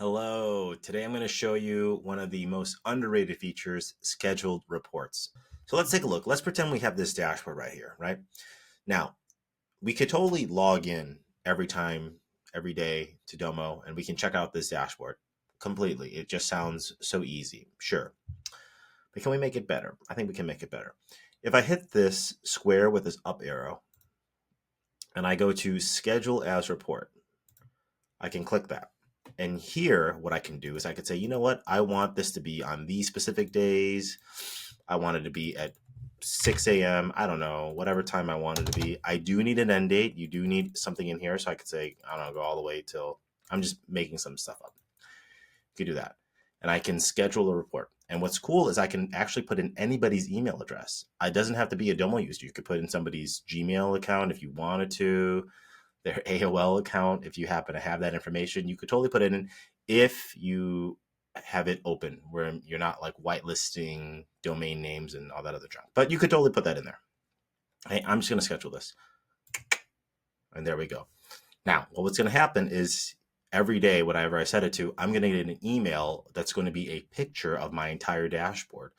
Hello, today I'm going to show you one of the most underrated features, scheduled reports. So let's take a look. Let's pretend we have this dashboard right here, right? Now, we could totally log in every time, every day to Domo, and we can check out this dashboard completely. It just sounds so easy, sure. But can we make it better? I think we can make it better. If I hit this square with this up arrow, and I go to schedule as report, I can click that. And here, what I can do is I could say, you know what? I want this to be on these specific days. I want it to be at 6 a.m. I don't know, whatever time I want it to be. I do need an end date. You do need something in here. So I could say, I don't know, go all the way till I'm just making some stuff up. You could do that. And I can schedule a report. And what's cool is I can actually put in anybody's email address. It doesn't have to be a Domo user. You could put in somebody's Gmail account if you wanted to, their AOL account, if you happen to have that information. You could totally put it in if you have it open where you're not like whitelisting domain names and all that other junk. But you could totally put that in there. Hey, I'm just going to schedule this. And there we go. Now, what's going to happen is every day, whatever I set it to, I'm going to get an email that's going to be a picture of my entire dashboard.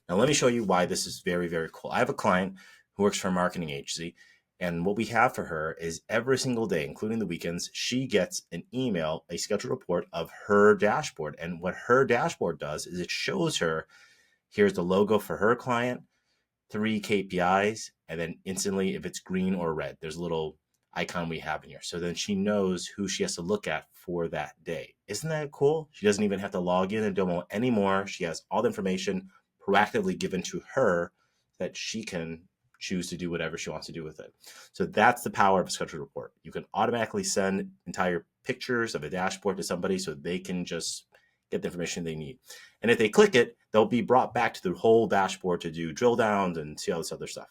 Now, let me show you why this is very, very cool. I have a client who works for a marketing agency. And what we have for her is every single day, including the weekends, she gets an email, a scheduled report of her dashboard. And what her dashboard does is it shows her, here's the logo for her client, 3 KPIs, and then instantly if it's green or red, there's a little icon we have in here. So then she knows who she has to look at for that day. Isn't that cool? She doesn't even have to log in and Domo anymore. She has all the information proactively given to her that she can choose to do whatever she wants to do with it. So that's the power of a scheduled report. You can automatically send entire pictures of a dashboard to somebody so they can just get the information they need. And if they click it, they'll be brought back to the whole dashboard to do drill downs and see all this other stuff.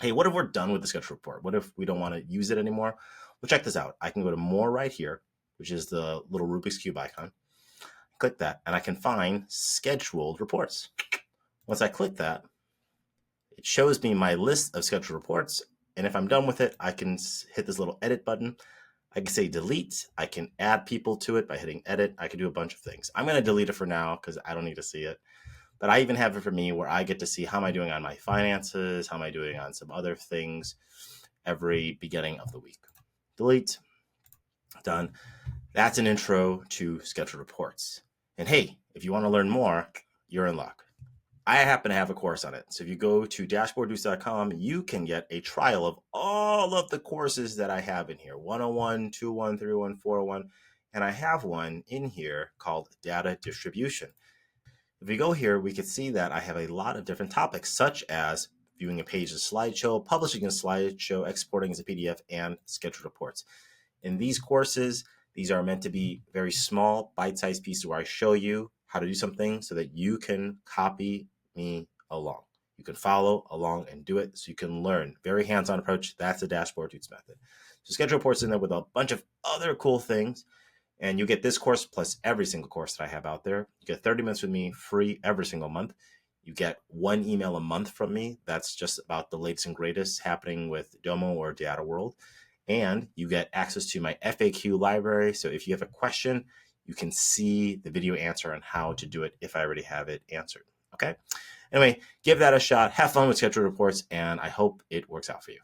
Hey, what if we're done with the schedule report? What if we don't want to use it anymore? Well, check this out. I can go to more right here, which is the little Rubik's Cube icon. Click that, and I can find scheduled reports. Once I click that, it shows me my list of scheduled reports. And if I'm done with it, I can hit this little edit button. I can say delete. I can add people to it by hitting edit. I can do a bunch of things. I'm going to delete it for now because I don't need to see it. But I even have it for me where I get to see how am I doing on my finances, how am I doing on some other things every beginning of the week. Delete. Done. That's an intro to scheduled reports. And hey, if you want to learn more, you're in luck. I happen to have a course on it. So if you go to dashboardjuice.com, you can get a trial of all of the courses that I have in here. 101, 201, 301, 401. And I have one in here called data distribution. If we go here, we can see that I have a lot of different topics, such as viewing a page as a slideshow, publishing a slideshow, exporting as a PDF, and scheduled reports. In these courses, these are meant to be very small, bite-sized pieces where I show you how to do something so that you can copy me along. You can follow along and do it so you can learn. Very hands-on approach. That's the Dashboard Dudes method. So schedule reports in there with a bunch of other cool things. And you get this course plus every single course that I have out there. You get 30 minutes with me free every single month. You get one email a month from me. That's just about the latest and greatest happening with Domo or Data World. And you get access to my FAQ library. So if you have a question, you can see the video answer on how to do it if I already have it answered. Okay. Anyway, give that a shot. Have fun with scheduled reports, and I hope it works out for you.